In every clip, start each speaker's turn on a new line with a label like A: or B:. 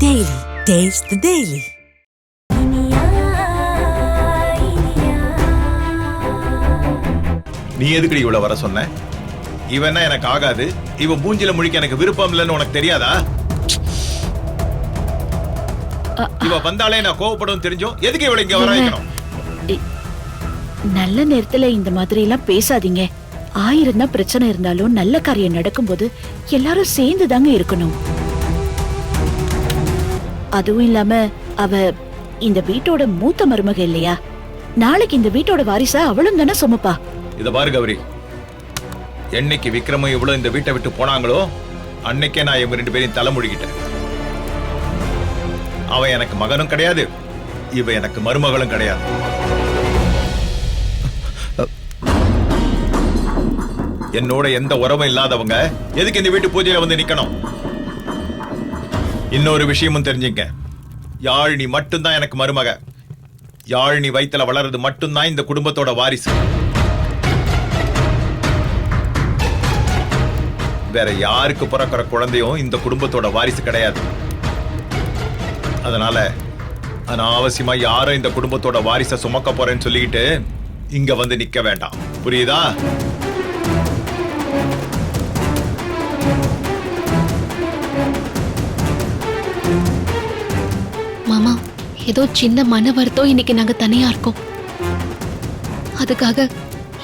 A: Daily. Taste the Daily.
B: நீ எதுக்குடி இவ்வளவு வர சொன்ன? இவன்னா எனக்கு ஆகாது, இவன் மூஞ்சில முழிக்க எனக்கு விருப்பம் இல்லைன்னு உனக்கு தெரியாதா? இவ வந்தாலே நான் கோவப்படும் தெரிஞ்சோம், எதுக்கு இவளை இங்க வர வைக்கணும்?
C: நல்ல நேரத்துல இந்த மாதிரி எல்லாம் பேசாதீங்க. 1000 தான் பிரச்சனை இருந்தாலும் நல்ல காரியம் நடக்கும்போது எல்லாரும் சேர்ந்து தாங்க இருக்கணும். அதுவும் இல்லாம அவ இந்த வீட்டோட மூத்த மருமக இல்லையா? நாளைக்கு இந்த வீட்டோட வாரிசா அவளும் தானே சுமப்பா.
B: இத பாரு கௌரி, என்னைக்கு விக்ரமும் இவ்வளவு இந்த வீட்டை விட்டு போனாங்களோ அன்னைக்கே நான் இவங்க 2 பேரையும் தலைமுடிக்கிட்டேன். அவன் எனக்கு மகனும் கிடையாது, இவ எனக்கு மருமகளும் கிடையாது. என்னோட எந்த உறவும் இல்லாதவங்க எதுக்கு இந்த வீட்டு பூஜையில வந்து நிக்கணும்? இன்னொரு விஷயமும் தெரிஞ்சுங்க, யாழினி மட்டும்தான் எனக்கு மருமக. யாழினி வயித்துல வளர்றது மட்டும்தான் இந்த குடும்பத்தோட வாரிசு. வேற யாருக்கு பிறக்கிற குழந்தையும் இந்த குடும்பத்தோட வாரிசு கிடையாது. அதனால அனாவசியமா யாரும் இந்த குடும்பத்தோட வாரிசை சுமக்க போறேன்னு சொல்லிக்கிட்டு இங்க வந்து நிக்க வேண்டாம், புரியுதா?
D: மாமா, ஏதோ சின்ன மன வருத்தம் இன்னைக்கு நாங்க தனியா இருக்கோம். அதுக்காக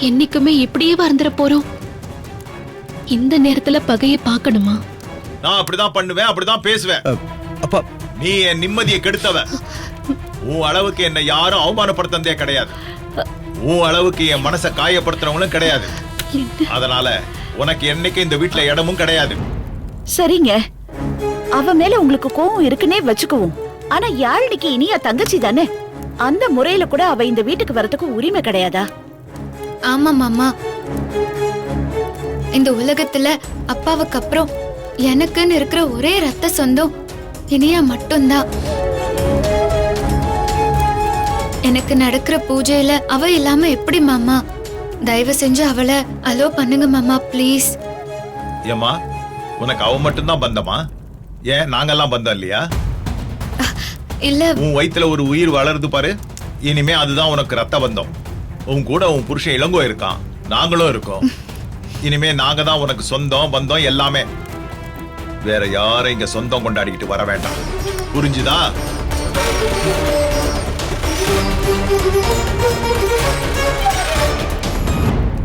D: என்னைக்குமே இப்படியே வந்துட போறோம்? இந்த நேரத்துல பகையை பார்க்கணுமா?
B: நான் அப்படிதான் பண்ணுவேன், அப்படிதான் பேசுவேன்.
E: அப்பா,
B: நீ என் நிம்மதியை கெடுத்தவ. உன் அளவுக்கு என்ன யாரும் அவமானப்படுத்ததே கிடையாது. உன் அளவுக்கு என் மனசை காயப்படுத்துறவங்களும் கிடையாது. அதனால உனக்கு என்னைக்கு இந்த வீட்டுல இடமும் கிடையாது.
C: சரிங்க, அவ மேல உங்களுக்கு கோவம் இருக்குன்னே வச்சுக்குவோம். ஆனா யாழினிக்கு இனியா தங்கச்சி தானே. அந்த முறையில கூட அவ இந்த வீட்டுக்கு வரதுக்கு உரிமை கிடையாதா?
F: ஆமா மாமா, இந்த உலகத்துல அப்பாவுக்கு அப்புறம் எனக்குன்னு இருக்கிற ஒரே ரத்த சொந்தம் இனியா மட்டும்தான். எனக்கு நடக்கிற பூஜையில அவ இல்லாம எப்படி மாமா? தயவு செஞ்சு அவளை அலோ பண்ணுங்க மாமா, ப்ளீஸ்.
B: ஏமா, உனக்கு அவ மட்டும்தான் பந்தமா? ஏன் நாங்கெல்லாம் பந்தம் இல்லையா?
F: இல்ல,
B: உன் வயித்துல ஒரு உயிர் வளருது பாரு, இனிமே அதுதான் உனக்கு ரத்த பந்தம். உன் கூட உன் புருஷன் இளங்கோ இருக்கான், நாங்களும் இருக்கோம். இனிமே நாங்க தான் உனக்கு சொந்தம் பந்தம் எல்லாமே. வேற யாரும் இங்க சொந்தம் கொண்டாடிக்கிட்டு வர வேண்டாம், புரிஞ்சுதா?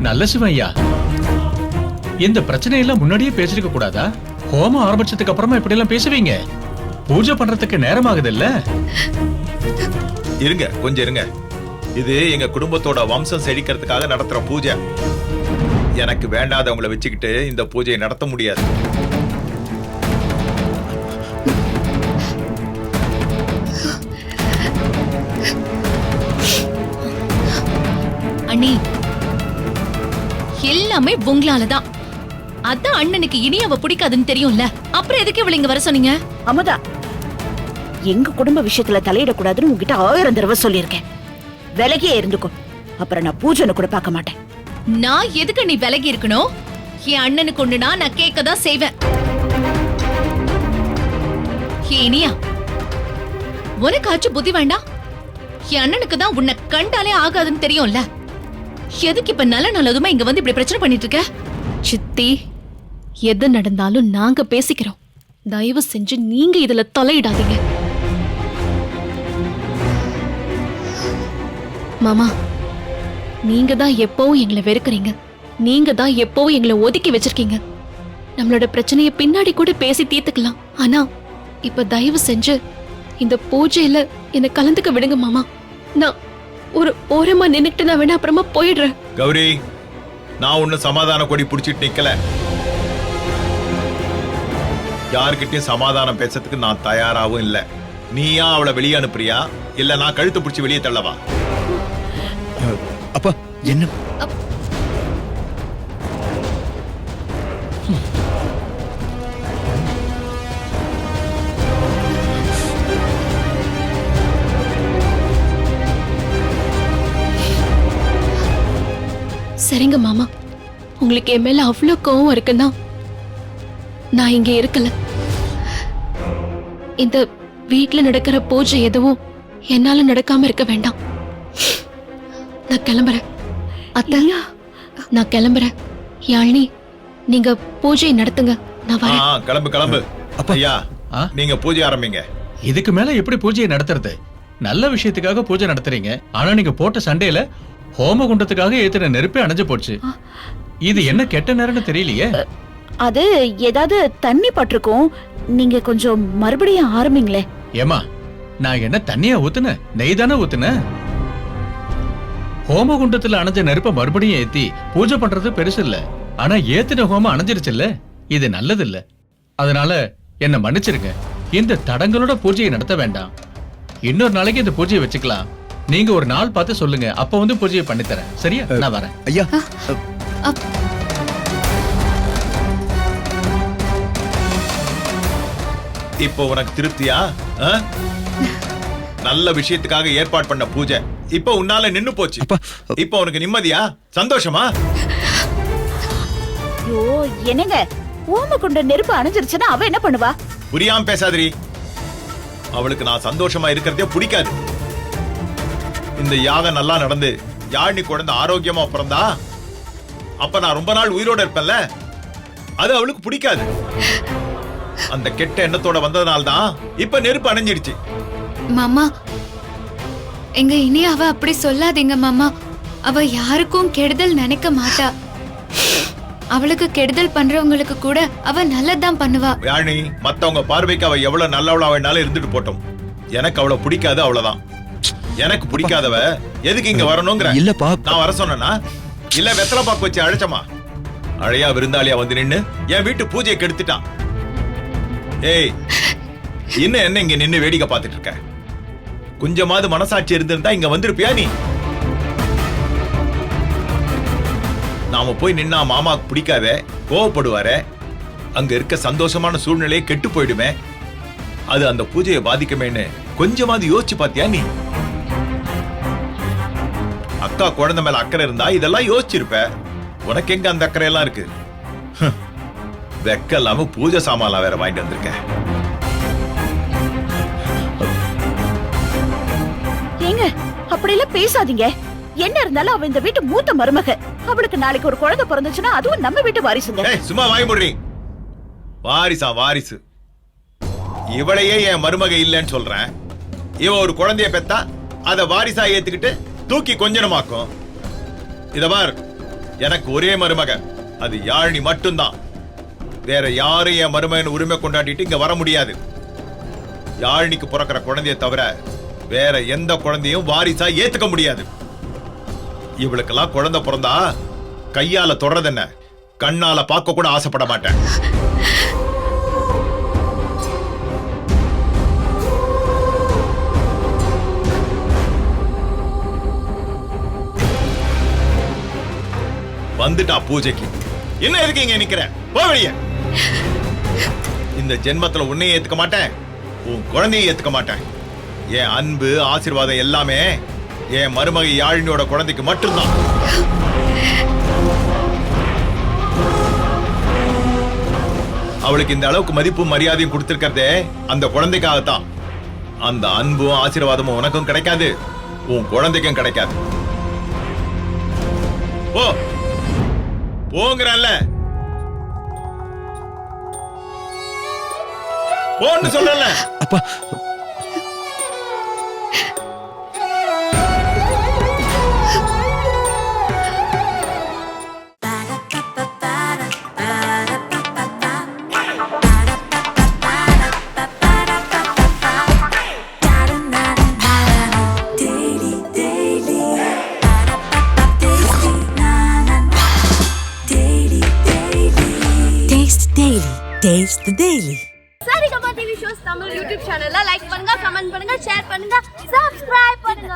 E: நல்ல சிவையா, இந்த பிரச்சனையெல்லாம் முன்னாடியே பேசிருக்க கூடாதா? ஹோமம் ஆரம்பிச்சதுக்கு அப்புறமா இப்படி எல்லாம் பேசுவீங்க? பூஜை பண்றதுக்கு நேரம் ஆகுது இல்ல?
B: இருங்க, கொஞ்சம் இருங்க. இது எங்க குடும்பத்தோட வம்சம் செழிக்கிறதுக்காக நடத்துற பூஜை. எனக்கு வேண்டாதவங்களை வச்சுக்கிட்டு இந்த பூஜையை நடத்த முடியாது.
D: அண்ணி, எல்லாமே உங்களாலதான். அதான் அண்ணனுக்கு இனியாவ பிடிக்காதுன்னு தெரியும்ல, அப்புறம் எதுக்கு இவள இங்க வர சொன்னீங்க?
C: அமுதா, எங்க குடும்ப விஷயத்துல தலையிடக்கூடாதுன்னு உங்ககிட்ட 1000 தடவை சொல்லியிருக்கேன். விலகியே இருந்துக்கோ, அப்புறம் நான் பூஜனை கூட பார்க்க மாட்டேன்.
D: நான் எதுக்கு நீ விலகி இருக்கணும்? என் அண்ணனுக்கு ஒண்ணுனா நான் கேட்கதான் செய்வேன். இனியா, உனக்காச்சும் புத்தி வேண்டாம்? என் அண்ணனுக்கு தான் உன்னை கண்டாலே ஆகாதுன்னு தெரியும்ல, எதுக்கு இப்ப நல்ல நல்லதுமா இங்க வந்து இப்படி பிரச்சனை பண்ணிட்டு இருக்க? சித்தி, எது நடந்தாலும் நாங்க பேசிக்கிறோம். தயவு செஞ்சு நீங்க இதுல தலையிடாதீங்க. மாமா, நீங்க தான் எப்பவும் எங்களை வெறுக்கிறீங்க. நீங்க தான் எப்பவும் எங்களை ஒதுக்கி வச்சிருக்கீங்க. நம்மளோட பிரச்சனையை பின்னாடி கூட பேசி தீர்த்துக்கலாம். ஆனா இப்ப தயவு செஞ்சு இந்த பூஜையில என்ன கலந்துக்க விடுங்க மாமா. நான் ஒரு ஓரமா நின்னுட்டு நான் வேணா அப்புறமா போயிடுறேன்.
B: கௌரி, நான் ஒன்னும் சமாதான கொடி புடிச்சிட்டு நிக்கல. யாருக்கிட்டையும் சமாதானம் பேசுறதுக்கு நான் தயாராகவும் இல்ல. நீயா அவளை வெளியே அனுப்புறியா, இல்ல நான் கழுத்து பிடிச்சி வெளியே தள்ளவா?
E: அப்பா, என்ன?
D: சரிங்க மாமா, உங்களுக்கு என் மேல அவ்வளவு கோவம் இருக்குன்னா நான் இங்க இருக்கல. இந்த வீட்ல நடக்கிற பூஜை எதுவும் என்னால நடக்காம இருக்க வேண்டாம். நான் கிளம்புறேன். அத்தை, நான் கிளம்புறேன். யாழினி, நீங்க பூஜை நடத்துங்க. நான் வரேன்.
B: கிளம்பு கிளம்பு. ஐயா, நீங்க பூஜை ஆரம்பிங்க.
E: இதுக்கு மேல எப்படி பூஜையை நடத்துறது? நல்ல விஷயத்துக்காக பூஜை நடத்துறீங்க, ஆனா நீங்க போட்ட சண்டையில ஹோமகுண்டத்துக்காக ஏத்துன நெருப்பே அணைஞ்சு போச்சு. இது என்ன கெட்ட நேரம்னு தெரியலையே.
C: அது ஏதாவது தண்ணி பட்டிருக்கும். நீங்க கொஞ்சம் மறுபடியும் ஆரம்பிங்களே.
E: ஏமா, நான் என்ன தண்ணியா ஊத்துன? நெய் தானே ஊத்துன. ஹோமகுண்டத்துல அணைஞ்ச நெருப்ப மறுபடியும் ஏத்தி பூஜை பண்றது பெருசு இல்ல. ஆனா ஏத்தின ஹோமம் அணைஞ்சிருச்சு இல்ல, இது நல்லது இல்ல. அதனால என்ன மன்னிச்சிருங்க. இந்த தடங்களோட பூஜையை நடத்த வேண்டாம். இன்னொரு நாளைக்கு இந்த பூஜையை வச்சுக்கலாம். நீங்க ஒரு நாள் பார்த்து சொல்லுங்க, அப்ப வந்து பூஜையை பண்ணித்தரேன். சரியா? நான் வரேன்.
G: ஐயா,
B: இப்போ உனக்கு திருப்தியா? நல்ல விஷயத்துக்காக ஏற்பாடு பண்ண பூஜை இப்போ உன்னால நின்னு போச்சு. இப்போ உனக்கு நிம்மதியா, சந்தோஷமா?
C: ஐயோ, என்னங்க, ஓமகுண்ட நெருப்பு அணைஞ்சிருச்சுன்னா அவ என்ன பண்ணுவா?
B: புரியாம பேசாதீ. அவளுக்கு நான் சந்தோஷமா இருக்கிறதே பிடிக்காது. இந்த யாகம் நல்லா நடந்து யாழினி குழந்தை ஆரோக்கியமா பிறந்தா அப்ப நான் ரொம்ப நாள் உயிரோட இருப்பேன்ல, அது அவளுக்கு பிடிக்காது. அந்த கெட்ட எண்ணத்தோட வந்ததுனால்தான் இப்ப நெருப்பு அணைஞ்சிடுச்சு.
F: மாமா, எங்க இனி அவ அப்படி சொல்லாதீங்க மாமா. அவ யாருக்கும் கெடுதல் நினைக்க மாட்டா. அவளுக்கு கெடுதல் பண்றவங்களுக்கு கூட அவ நல்லதான் பண்ணுவா.
B: யாழினி, மத்தவங்க பார்வைக்கு அவ எவ்வளவு நல்லவளா வேணாலும் இருந்துட்டு போட்டோம். எனக்கு அவளை பிடிக்காது, அவ்வளவுதான். எனக்கு பிடிக்காதவ எதுக்கு இங்க வரணுங்கிற?
G: இல்லப்பா,
B: நான் வர சொன்னா இல்ல வெத்தலை பாக்கு வச்சு அழைச்சமா? அழையா விருந்தாளியா வந்து நின்னு என் வீட்டு பூஜையை கெடுத்துட்டான். ஏய், இன்னும் என்ன இங்க நின்னு வேடிக்கை பார்த்துட்டு இருக்க? கொஞ்சமாவது மனசாட்சி இருந்திருந்தா இங்க வந்திருப்பியா நீ? நாம போய் நின்னா மாமாக்கு பிடிக்காத, கோவப்படுவாரு. அங்க இருக்க சந்தோஷமான சூழ்நிலையை கெட்டு போயிடுமே. அது அந்த பூஜையை பாதிக்குமேன்னு கொஞ்சமாவது யோசிச்சு பாத்தியா நீ? அக்கா குழந்தை மேல அக்கறை இருந்தா இதெல்லாம் யோசிச்சிருப்ப. உனக்கு எங்க அந்த அக்கறை எல்லாம் இருக்கு? வெக்க இல்லாம பூஜை சாமான் வேற வாங்கிட்டு வந்திருக்க.
C: ஏங்க, அப்படி எல்லாம் பேசாதீங்க. என்ன இருந்தாலும் அவ இந்த வீட்டு மூத்த மருமக. அவளுக்கு நாளைக்கு ஒரு குழந்தை பிறந்துச்சுன்னா அதுவும் நம்ம வீட்டு வாரிசுங்க.
B: சும்மா வாங்கி போடுறீ. வாரிசா வாரிசு? இவளையே என் மருமக இல்லைன்னு சொல்றேன். இவ ஒரு குழந்தைய பெத்தா அத வாரிசா ஏத்துக்கிட்டு தூக்கி கொஞ்சனமாக்கும். இத பார், எனக்கு ஒரே மருமக, அது யாழினி மட்டும்தான். வேற யாரும் என் மருமகன் உரிமை கொண்டாடிட்டு இங்க வர முடியாது. யாழினிக்கு பிறக்கிற குழந்தைய தவிர வேற எந்த குழந்தையும் வாரிசா ஏத்துக்க முடியாது. இவளுக்கெல்லாம் குழந்தை பிறந்தா கையால தொடறது என்ன, கண்ணால பார்க்க கூட ஆசைப்பட மாட்டேன். வந்துட்டா பூஜைக்கு. என்ன இருக்கீங்க நிக்கிற? போ வெளியே. இந்த ஜென்மத்துல உன்னையும் ஏத்துக்க மாட்டேன், உன் குழந்தையை ஏத்துக்க மாட்டேன். என் அன்பு ஆசீர்வாதம் எல்லாமே என் மருமகை யாழினியோட குழந்தைக்கு மட்டும்தான். அவளுக்கு இந்த அளவுக்கு மதிப்பும் மரியாதையும் கொடுத்திருக்கிறதே அந்த குழந்தைக்காகத்தான். அந்த அன்பும் ஆசீர்வாதமும் உனக்கும் கிடைக்காது, உன் குழந்தைக்கும் கிடைக்காது. போ போங்கறல்ல, போன்னு சொல்லல.
G: அப்பா,
A: Taste the Daily.
H: Saregama TV shows Tamil YouTube சேனல்ல லைக் பண்ணுங்க, கமெண்ட் பண்ணுங்க, ஷேர் பண்ணுங்க, சப்ஸ்கிரைப் பண்ணுங்க.